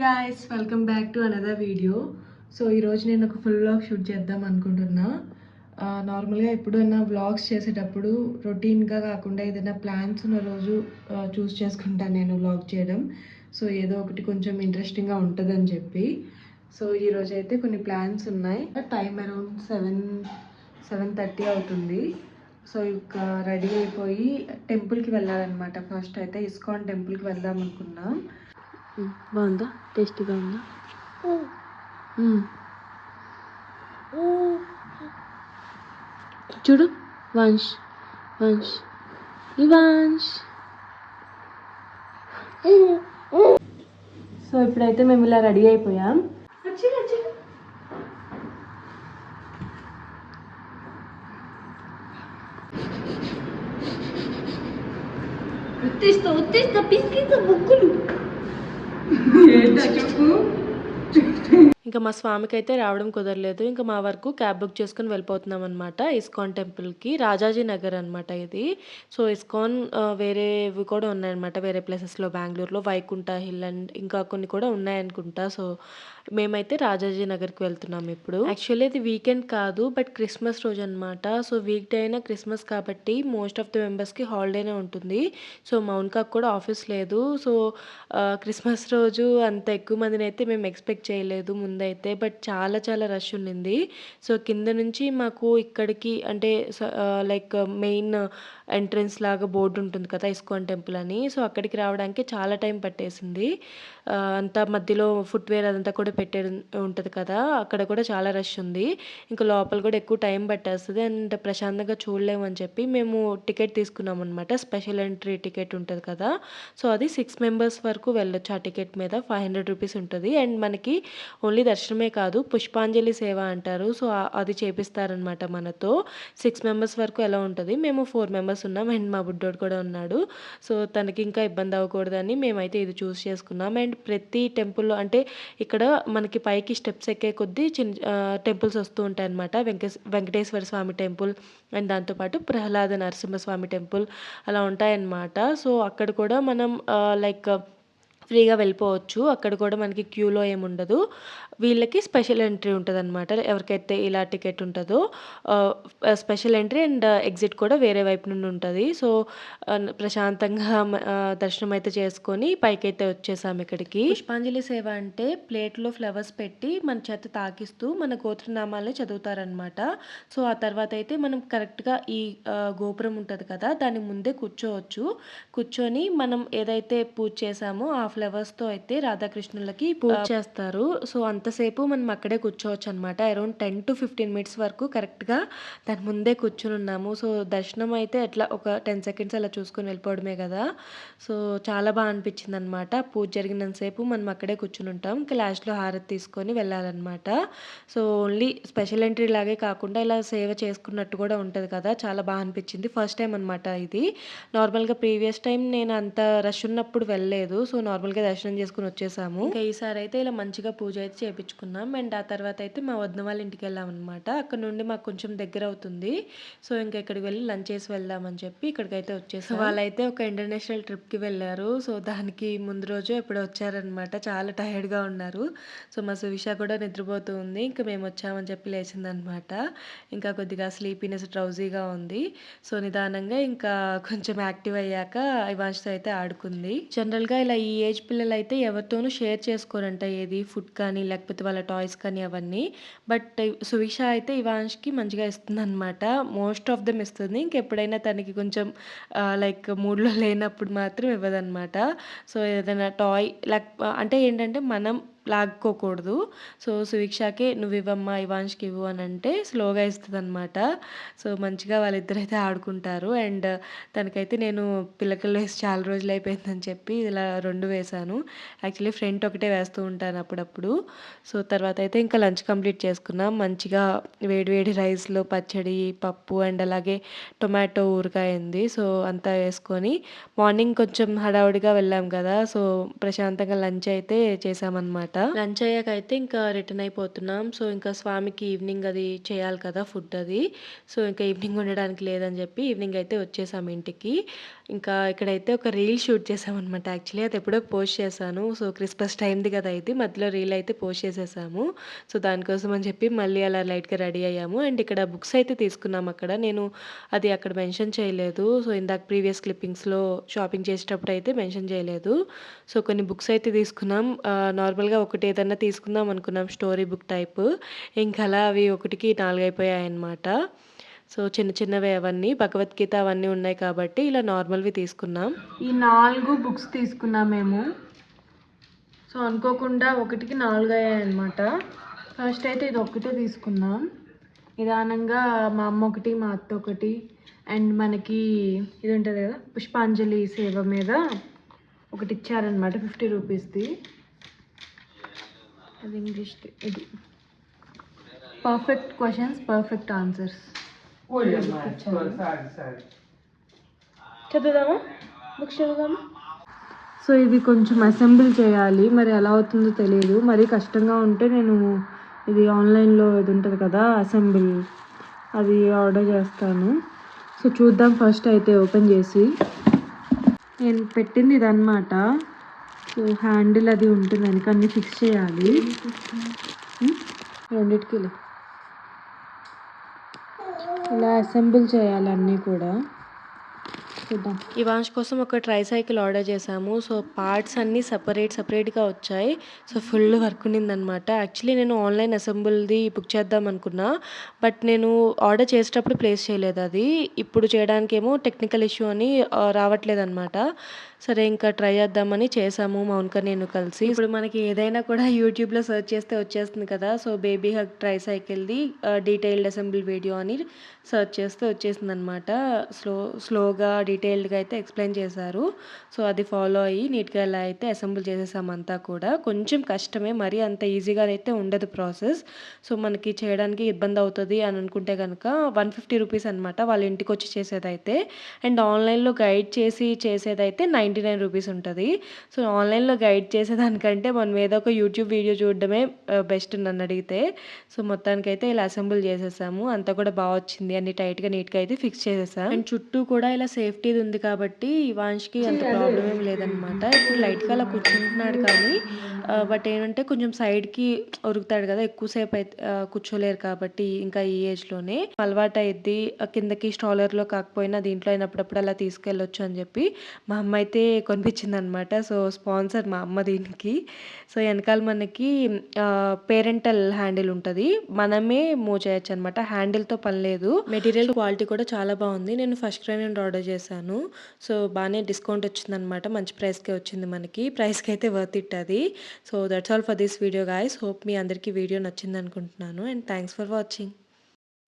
Guys welcome back to another video. So ఈరోజు నేను ఒక ఫుల్ వ్లాగ్ షూట్ చేద్దాం అనుకుంటున్నా. నార్మల్గా ఎప్పుడైనా వ్లాగ్స్ చేసేటప్పుడు రొటీన్గా కాకుండా ఏదైనా ప్లాన్స్ ఉన్న రోజు చూస్ చేసుకుంటాను నేను వ్లాగ్ చేయడం. సో ఏదో ఒకటి కొంచెం ఇంట్రెస్టింగ్గా ఉంటుందని చెప్పి. సో ఈరోజు అయితే కొన్ని ప్లాన్స్ ఉన్నాయి. టైం అరౌండ్ 7:30 అవుతుంది. సో ఇంకా రెడీ అయిపోయి టెంపుల్కి వెళ్ళాలన్నమాట. ఫస్ట్ అయితే ఇస్కాన్ టెంపుల్కి వెళ్దాం అనుకున్నాం. బాగుందా? టేస్టీగా ఉందా? చూడు వంశ్ వంశ్ ఇవాంశ్. సో ఇప్పుడైతే మేము ఇలా రెడీ అయిపోయాం. ఉత్తేస్తా పిసికిస్తా బుక్కులు. ఇంకా మా స్వామికి అయితే రావడం కుదరలేదు. ఇంకా మా వరకు క్యాబ్ బుక్ చేసుకుని వెళ్ళిపోతున్నాం అనమాట ఇస్కాన్ టెంపుల్కి. రాజాజీ నగర్ అనమాట ఇది. సో ఇస్కాన్ వేరేవి కూడా ఉన్నాయన్నమాట వేరే ప్లేసెస్లో, బెంగళూరులో వైకుంఠ హిల్ అండ్ ఇంకా కొన్ని కూడా ఉన్నాయనుకుంటా. సో మేమైతే రాజాజీ నగర్కి వెళ్తున్నాం ఇప్పుడు. యాక్చువల్లీ ఇది వీకెండ్ కాదు, బట్ క్రిస్మస్ రోజు అనమాట. సో వీక్ డే అయినా క్రిస్మస్ కాబట్టి మోస్ట్ ఆఫ్ ది మెంబర్స్కి హాలిడేనే ఉంటుంది. సో మౌన్కాకు కూడా ఆఫీస్ లేదు. సో క్రిస్మస్ రోజు అంత ఎక్కువ మందిని అయితే మేము ఎక్స్పెక్ట్ చేయలేదు ముందైతే, బట్ చాలా చాలా రష్ ఉండింది. సో కింద నుంచి మాకు ఇక్కడికి అంటే లైక్ మెయిన్ ఎంట్రన్స్ లాగా బోర్డు ఉంటుంది కదా ఇస్కాన్ టెంపుల్ అని. సో అక్కడికి రావడానికి చాలా టైం పట్టేసింది. అంతా మధ్యలో ఫుట్వేర్ అదంతా కూడా పెట్టేది ఉంటుంది కదా, అక్కడ కూడా చాలా రష్ ఉంది. ఇంకా లోపల కూడా ఎక్కువ టైం పట్టేస్తుంది అండ్ ప్రశాంతంగా చూడలేము అని చెప్పి మేము టికెట్ తీసుకున్నాం అనమాట. స్పెషల్ ఎంట్రీ టికెట్ ఉంటుంది కదా, సో అది 6 మెంబర్స్ వరకు వెళ్ళొచ్చు. ఆ టికెట్ మీద 500 రూపీస్ ఉంటుంది. అండ్ మనకి ఓన్లీ దర్శనమే కాదు, పుష్పాంజలి సేవ అంటారు. సో అది చేపిస్తారనమాట మనతో. 6 మెంబర్స్ వరకు ఎలా ఉంటుంది. మేము 4 మెంబర్స్ ఉన్నాం అండ్ మా బుడ్డోడు కూడా ఉన్నాడు. సో తనకి ఇంకా ఇబ్బంది అవ్వకూడదని మేమైతే ఇది చూస్ చేసుకున్నాం. అండ్ ప్రతి టెంపుల్లో అంటే ఇక్కడ మనకి పైకి స్టెప్స్ ఎక్కే కొద్దీ టెంపుల్స్ వస్తూ ఉంటాయి అన్నమాట. వెంకటేశ్వర స్వామి టెంపుల్ అండ్ దాంతోపాటు ప్రహ్లాద నరసింహస్వామి టెంపుల్ అలా ఉంటాయన్నమాట. సో అక్కడ కూడా మనం లైక్ ఫ్రీగా వెళ్ళిపోవచ్చు. అక్కడ కూడా మనకి క్యూలో ఏముండదు. వీళ్ళకి స్పెషల్ ఎంట్రీ ఉంటుంది అనమాట. ఎవరికైతే ఇలా టికెట్ ఉంటుందో స్పెషల్ ఎంట్రీ అండ్ ఎగ్జిట్ కూడా వేరే వైపు నుండి ఉంటుంది. సో ప్రశాంతంగా దర్శనం అయితే చేసుకొని పైకైతే వచ్చేసాము ఇక్కడికి. పుష్పాంజలి సేవ అంటే ప్లేట్లో ఫ్లవర్స్ పెట్టి మన చేత తాకిస్తూ మన గోత్రనామాలని చదువుతారనమాట. సో ఆ తర్వాత అయితే మనం కరెక్ట్గా ఈ గోపురం ఉంటుంది కదా, దాని ముందే కూర్చొని మనం ఏదైతే పూజ చేసామో ఆ ఫ్లవర్స్తో అయితే రాధాకృష్ణులకి పూజ చేస్తారు. సో అంతసేపు మనం అక్కడే కూర్చోవచ్చు అనమాట. అరౌండ్ 10 to 15 మినిట్స్ వరకు కరెక్ట్గా దాని ముందే కూర్చుని ఉన్నాము. సో దర్శనం అయితే ఎట్లా ఒక 10 సెకండ్స్ అలా చూసుకొని వెళ్ళిపోవడమే కదా. సో చాలా బాగా అనిపించింది అనమాట. పూజ జరిగినంతసేపు మనం అక్కడే కూర్చుని ఉంటాం. ఇంకా లాస్ట్లో హారతి తీసుకొని వెళ్ళాలన్నమాట. సో ఓన్లీ స్పెషల్ ఎంట్రీ లాగే కాకుండా ఇలా సేవ చేసుకున్నట్టు కూడా ఉంటుంది కదా, చాలా బాగా అనిపించింది. ఫస్ట్ టైం అనమాట ఇది. నార్మల్గా ప్రీవియస్ టైం నేను అంత రష్ ఉన్నప్పుడు వెళ్ళలేదు. సో నార్మల్గా దర్శనం చేసుకుని వచ్చేసాము. ఇంకా ఈసారి అయితే ఇలా మంచిగా పూజ అయితే చేయించుకున్నాం. అండ్ ఆ తర్వాత అయితే మా వదిన వాళ్ళ ఇంటికి వెళ్ళాం అనమాట. అక్కడ నుండి మాకు కొంచెం దగ్గర అవుతుంది. సో ఇంకా ఇక్కడికి వెళ్ళి లంచ్ చేసి వెళ్దామని చెప్పి ఇక్కడికైతే వచ్చేసాం. వాళ్ళైతే ఒక ఇంటర్నేషనల్ ట్రిప్కి వెళ్ళారు. సో దానికి ముందు రోజు ఎప్పుడు వచ్చారనమాట. చాలా టైర్డ్గా ఉన్నారు. సో మా సువిష కూడా నిద్రపోతూ ఉంది. ఇంకా మేము వచ్చామని చెప్పి లేచిందనమాట. ఇంకా కొద్దిగా స్లీపీనెస్ డ్రౌజీగా ఉంది. సో నిదానంగా ఇంకా కొంచెం యాక్టివ్ అయ్యాక ఇవాన్ష్తో అయితే ఆడుకుంది. జనరల్గా ఇలా ఈ ఏజ్ పిల్లలు అయితే ఎవరితోనూ షేర్ చేసుకోరంట ఏది ఫుడ్ కానీ లేకపోతే వాళ్ళ టాయ్స్ కానీ అవన్నీ. బట్ సువిష అయితే ఇవాన్ష్కి మంచిగా ఇస్తుంది అనమాట. మోస్ట్ ఆఫ్ దెమ్ ఇస్తుంది. ఇంకెప్పుడైనా తనకి కొంచెం లైక్ మూడ్లో లేనప్పుడు మాత్రం ఇవ్వదన్నమాట. సో ఏదైనా టాయ్ అంటే ఏంటంటే మనం లాక్కోకూడదు. సో సువిక్షకి నువ్వు ఇవ్వమ్మా ఇవాన్ష్కి ఇవ్వు అని అంటే స్లోగా ఇస్తుంది అనమాట. సో మంచిగా వాళ్ళిద్దరైతే ఆడుకుంటారు. అండ్ తనకైతే నేను పిల్లకల్లో వేసి చాలా రోజులు అయిపోయిందని చెప్పి ఇలా 2 వేశాను. యాక్చువల్లీ ఫ్రంట్ ఒకటే వేస్తూ ఉంటాను అప్పుడప్పుడు. సో తర్వాత అయితే ఇంకా లంచ్ కంప్లీట్ చేసుకున్నాం. మంచిగా వేడి రైస్లో పచ్చడి, పప్పు అండ్ అలాగే టొమాటో ఊరగాయ ఉంది. సో అంతా వేసుకొని మార్నింగ్ కొంచెం హడావుడిగా వెళ్ళాం కదా, సో ప్రశాంతంగా లంచ్ అయితే చేసామన్నమాట. లంచ్ అయ్యాకైతే ఇంకా రిటర్న్ అయిపోతున్నాం. సో, ఇంకా స్వామికి ఈవినింగ్ అది చేయాలి కదా! ఫుడ్ అది. సో, ఇంకా ఈవినింగ్ ఉండడానికి లేదని చెప్పి ఈవినింగ్ అయితే వచ్చేసాం ఇంటికి. ఇంకా ఇక్కడైతే ఒక రీల్ షూట్ చేశామనమాట యాక్చువల్లీ. అది ఎప్పుడో పోస్ట్ చేశాను. సో, క్రిస్మస్ టైమ్‌ది కదా ఇది. మధ్యలో రీల్ అయితే పోస్ట్ చేసేసాము. సో, దానికోసం అని చెప్పి మళ్ళీ అలా లైట్‌గా రెడీ అయ్యాము. అండ్ ఇక్కడ బుక్స్ అయితే తీసుకున్నాం అక్కడ. నేను అది అక్కడ మెన్షన్ చేయలేదు. సో, ఇందాక ప్రీవియస్ క్లిప్పింగ్స్‌లో షాపింగ్ చేసేటప్పుడు అయితే మెన్షన్ చేయలేదు. సో, కొన్ని బుక్స్ అయితే తీసుకున్నాం. నార్మల్‌గా ఒకటి ఏదన్నా తీసుకుందాం అనుకున్నాం స్టోరీ బుక్ టైపు. ఇంకా అలా అవి ఒకటికి 4 అయిపోయాయన్నమాట. సో, చిన్న చిన్నవే అవన్నీ. భగవద్గీత అవన్నీ ఉన్నాయి కాబట్టి ఇలా నార్మల్‌వి తీసుకున్నాం. ఈ 4 బుక్స్ తీసుకున్నాం మేము. సో, అనుకోకుండా ఒకటికి 4 అయ్యాయన్నమాట. ఫస్ట్ అయితే ఇది ఒక్కటే తీసుకున్నాం. నిదానంగా మా అమ్మ ఒకటి, మా అత్త ఒకటి అండ్ మనకి ఇది ఉంటుంది కదా పుష్పాంజలి సేవ మీద ఒకటి ఇచ్చారనమాట 50 రూపీస్ది. అది ఇంగ్లీష్ది. ఇది పర్ఫెక్ట్ క్వశ్చన్స్ పర్ఫెక్ట్ ఆన్సర్స్ చదువుదామా, బుక్స్ చదువుదామా. సో ఇది కొంచెం అసెంబుల్ చేయాలి, మరి ఎలా అవుతుందో తెలియదు. మరి కష్టంగా ఉంటే నేను ఇది ఆన్లైన్లో ఇది ఉంటుంది కదా అసెంబుల్, అది ఆర్డర్ చేస్తాను. సో చూద్దాం ఫస్ట్ అయితే ఓపెన్ చేసి. నేను పెట్టింది ఇదన్నమాట. సో హ్యాండిల్ అది ఉంటుంది, వెనక అన్ని ఫిక్స్ చేయాలి. రెండిటికి ఇలా అసెంబుల్ చేయాలి అన్నీ కూడా. చూద్దాం. ఇవాంష్ కోసం ఒక ట్రై సైకిల్ ఆర్డర్ చేశాము. సో పార్ట్స్ అన్నీ సపరేట్గా వచ్చాయి. సో ఫుల్ వర్క్ ఉన్నిందనమాట. యాక్చువల్లీ నేను ఆన్లైన్ అసెంబుల్ది బుక్ చేద్దాం అనుకున్నా, బట్ నేను ఆర్డర్ చేసేటప్పుడు ప్లేస్ చేయలేదు. అది ఇప్పుడు చేయడానికేమో టెక్నికల్ ఇష్యూ అని రావట్లేదన్నమాట. సరే ఇంకా ట్రై చేద్దామని చేసాము మౌనిక నేను కలిసి. ఇప్పుడు మనకి ఏదైనా కూడా యూట్యూబ్లో సెర్చ్ చేస్తే వచ్చేస్తుంది కదా. సో బేబీ హగ్ ట్రై సైకిల్ది డీటెయిల్డ్ అసెంబుల్ వీడియో అని సెర్చ్ చేస్తే వచ్చేసింది అనమాట. స్లోగా డీటెయిల్డ్గా అయితే ఎక్స్ప్లెయిన్ చేశారు. సో అది ఫాలో అయ్యి నీట్గా ఇలా అయితే అసెంబుల్ చేసేసామంతా కూడా. కొంచెం కష్టమే, మరీ అంత ఈజీగా అయితే ఉండదు ప్రాసెస్. సో మనకి చేయడానికి ఇబ్బంది అవుతుంది అని అనుకుంటే కనుక 150 రూపీస్ అనమాట వాళ్ళ ఇంటికి వచ్చి చేసేదైతే. అండ్ ఆన్లైన్లో గైడ్ చేసి చేసేదైతే 99 రూపీస్ ఉంటుంది. సో ఆన్లైన్లో గైడ్ చేసేదానికంటే మనం ఏదో ఒక యూట్యూబ్ వీడియో చూడడమే బెస్ట్ నన్ను అడిగితే. సో మొత్తానికైతే ఇలా అసెంబుల్ చేసేసాము. అంతా కూడా బాగా వచ్చింది, అన్ని టైట్గా నీట్గా అయితే ఫిక్స్ చేసేసాం. అండ్ చుట్టూ కూడా ఇలా సేఫ్టీది ఉంది కాబట్టి ఇవాన్ష్కి అంత ప్రాబ్లం ఏం లేదనమాట. ఇప్పుడు లైట్గా అలా కూర్చుంటున్నాడు కానీ బట్ ఏంటంటే కొంచెం సైడ్కి ఉరుకుతాడు కదా, ఎక్కువసేపు అయితే కూర్చోలేరు కాబట్టి ఇంకా ఈ ఏజ్లోనే అలవాటు అయ్యిద్ది. కిందకి స్ట్రాలర్లో కాకపోయినా దీంట్లో అయినప్పుడప్పుడు అలా తీసుకెళ్ళొచ్చు అని చెప్పి మా అమ్మ అయితే కొనిపించింది అనమాట. సో స్పాన్సర్ మా అమ్మ దీనికి. సో వెనకాల మనకి పేరెంటల్ హ్యాండిల్ ఉంటుంది, మనమే మూవ్ చేయొచ్చు అనమాట. హ్యాండిల్తో పని లేదు. మెటీరియల్ క్వాలిటీ కూడా చాలా బాగుంది. నేను ఫస్ట్ క్రై నుండి ఆర్డర్ చేశాను. సో బాగానే డిస్కౌంట్ వచ్చిందనమాట, మంచి ప్రైస్కే వచ్చింది మనకి. ప్రైస్కి అయితే వర్త్ ఇట్ అది. So that's all for this video guys. Hope మీ అందరికీ వీడియో నచ్చింది అనుకుంటున్నాను. And thanks for watching.